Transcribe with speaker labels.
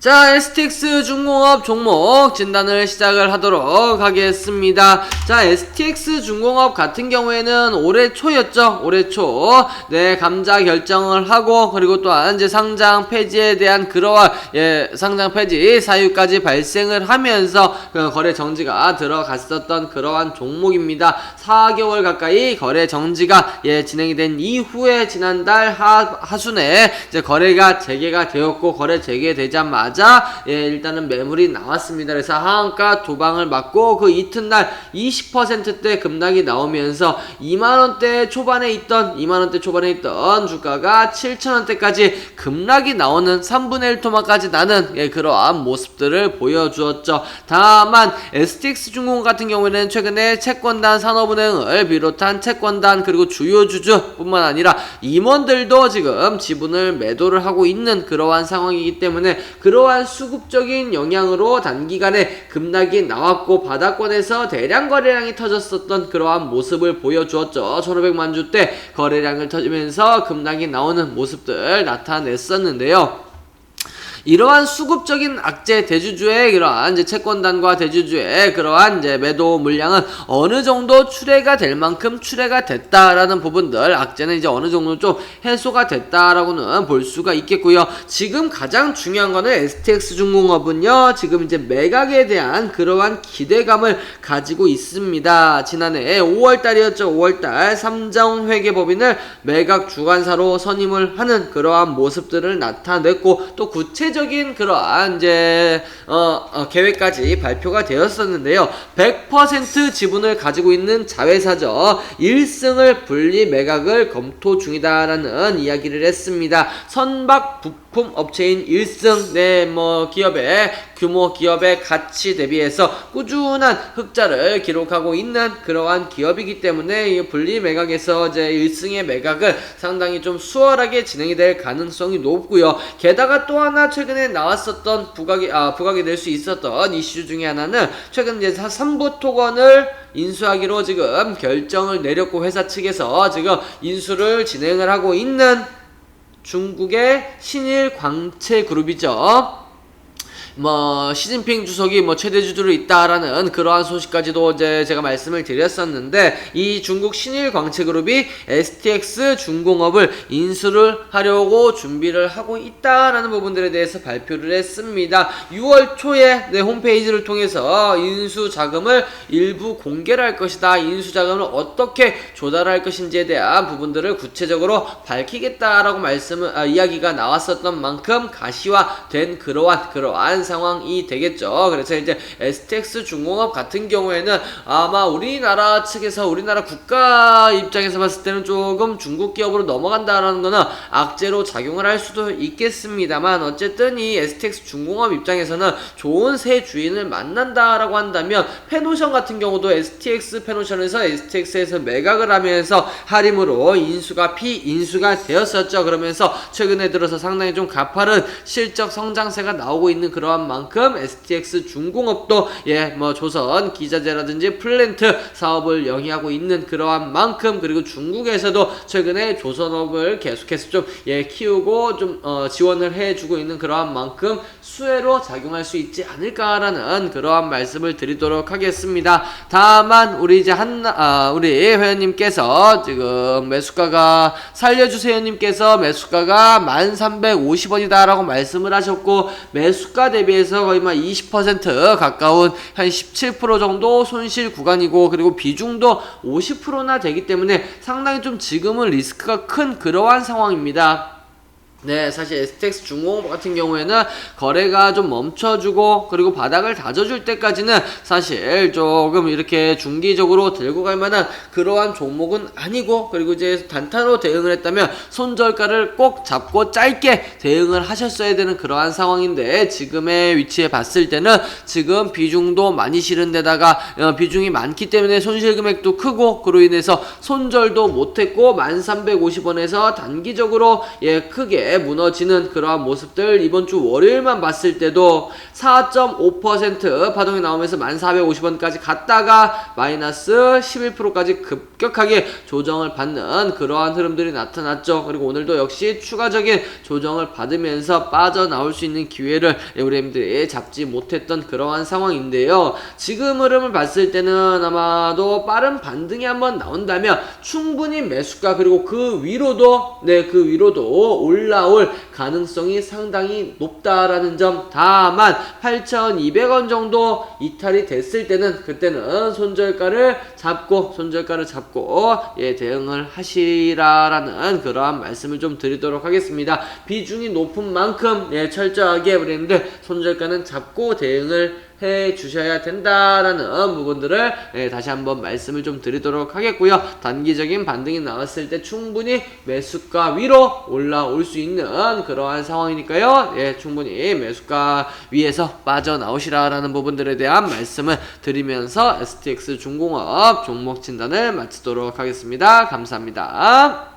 Speaker 1: 자, STX 중공업 종목 진단을 시작을 하도록 하겠습니다. 자, STX 중공업 같은 경우에는 올해 초였죠. 올해 초. 네, 감자 결정을 하고, 그리고 또한 이제 상장 폐지에 대한 그러한, 상장 폐지 사유까지 발생을 하면서 그 거래 정지가 들어갔었던 그러한 종목입니다. 4개월 가까이 거래 정지가 진행이 된 이후에 지난달 하순에 이제 거래가 재개가 되었고, 거래 재개되자마자 일단은 매물이 나왔습니다. 그래서 하한가 두 방을 맞고 그 이튿날 20%대 급락이 나오면서 2만원대 초반에 있던 주가가 7천원대까지 급락이 나오는 3분의 1 토막까지 나는 그러한 모습들을 보여주었죠. 다만 STX 중공 같은 경우에는 최근에 채권단 산업은행을 비롯한 채권단 그리고 주요 주주 뿐만 아니라 임원들도 지금 지분을 매도를 하고 있는 그러한 상황이기 때문에 그러한 수급적인 영향으로 단기간에 급락이 나왔고 바닥권에서 대량 거래량이 터졌었던 그러한 모습을 보여주었죠. 1500만 주대 거래량을 터지면서 급락이 나오는 모습들 나타냈었는데요. 이러한 수급적인 악재 대주주의 그러한 이제 채권단과 대주주의 그러한 이제 매도 물량은 어느 정도 출회가 될 만큼 출회가 됐다라는 부분들, 악재는 이제 어느 정도 좀 해소가 됐다라고는 볼 수가 있겠고요. 지금 가장 중요한 거는 STX 중공업은요, 지금 이제 매각에 대한 그러한 기대감을 가지고 있습니다. 지난해 5월달이었죠. 5월달 삼정회계법인을 매각 주관사로 선임을 하는 그러한 모습들을 나타냈고, 또 구체적인 그러한 이제 계획까지 발표가 되었었는데요. 100% 지분을 가지고 있는 자회사죠. 1승을 분리 매각을 검토 중이다라는 이야기를 했습니다. 선박 부품 업체인 1승, 기업의 규모, 기업의 가치 대비해서 꾸준한 흑자를 기록하고 있는 그러한 기업이기 때문에 이 분리 매각에서 이제 1승의 매각은 상당히 좀 수월하게 진행이 될 가능성이 높고요. 게다가 또 하나 최근에 나왔었던 부각이 될 수 있었던 이슈 중에 하나는 최근 이제 3부 토건을 인수하기로 지금 결정을 내렸고, 회사 측에서 지금 인수를 진행을 하고 있는 중국의 신일광채그룹이죠. 시진핑 주석이 최대 주주로 있다라는 그러한 소식까지도 이제 제가 말씀을 드렸었는데, 이 중국 신일광채그룹이 STX 중공업을 인수를 하려고 준비를 하고 있다라는 부분들에 대해서 발표를 했습니다. 6월 초에 홈페이지를 통해서 인수 자금을 일부 공개를 할 것이다. 인수 자금을 어떻게 조달할 것인지에 대한 부분들을 구체적으로 밝히겠다라고 이야기가 나왔었던 만큼 가시화된 그러한 상황이 되겠죠. 그래서 이제 STX 중공업 같은 경우에는 아마 우리나라 측에서, 우리나라 국가 입장에서 봤을 때는 조금 중국 기업으로 넘어간다라는 거는 악재로 작용을 할 수도 있겠습니다만, 어쨌든 이 STX 중공업 입장에서는 좋은 새 주인을 만난다라고 한다면, 페노션 같은 경우도 STX 페노션에서 STX에서 매각을 하면서 할인으로 인수가 피인수가 되었었죠. 그러면서 최근에 들어서 상당히 좀 가파른 실적 성장세가 나오고 있는 그러한 만큼 STX 중공업도 조선 기자재라든지 플랜트 사업을 영위하고 있는 그러한 만큼, 그리고 중국에서도 최근에 조선업을 계속해서 좀 키우고 좀 지원을 해주고 있는 그러한 만큼 수혜로 작용할 수 있지 않을까라는 그러한 말씀을 드리도록 하겠습니다. 다만 우리 이제 우리 회원님께서 지금 매수가가 살려주세요님께서 매수가가 1350원이다라고 말씀을 하셨고, 매수가 대비해서 거의 20% 가까운 한 17% 정도 손실 구간이고, 그리고 비중도 50%나 되기 때문에 상당히 좀 지금은 리스크가 큰 그러한 상황입니다. 네, 사실 STX 중공업 같은 경우에는 거래가 좀 멈춰주고, 그리고 바닥을 다져줄 때까지는 사실 조금 이렇게 중기적으로 들고 갈 만한 그러한 종목은 아니고, 그리고 이제 단타로 대응을 했다면 손절가를 꼭 잡고 짧게 대응을 하셨어야 되는 그러한 상황인데, 지금의 위치에 봤을 때는 지금 비중도 많이 실은 데다가 비중이 많기 때문에 손실 금액도 크고, 그로 인해서 손절도 못했고 1350원에서 단기적으로 크게 빠르게 무너지는 그러한 모습들 이번 주 월요일만 봤을 때도 4.5% 파동이 나오면서 1450원까지 갔다가 마이너스 11%까지 급격하게 조정을 받는 그러한 흐름들이 나타났죠. 그리고 오늘도 역시 추가적인 조정을 받으면서 빠져나올 수 있는 기회를 우리 엠들이 잡지 못했던 그러한 상황인데요. 지금 흐름을 봤을 때는 아마도 빠른 반등이 한번 나온다면 충분히 매수가 그리고 그 위로도 올라올 가능성이 상당히 높다라는 점. 다만 8,200원 정도 이탈이 됐을 때는 그때는 손절가를 잡고 대응을 하시라라는 그러한 말씀을 좀 드리도록 하겠습니다. 비중이 높은 만큼 철저하게 우리들 손절가는 잡고 대응을 해 주셔야 된다라는 부분들을 다시 한번 말씀을 좀 드리도록 하겠고요. 단기적인 반등이 나왔을 때 충분히 매수가 위로 올라올 수 있는 그러한 상황이니까요. 충분히 매수가 위에서 빠져나오시라라는 부분들에 대한 말씀을 드리면서 STX 중공업 종목 진단을 마치도록 하겠습니다. 감사합니다.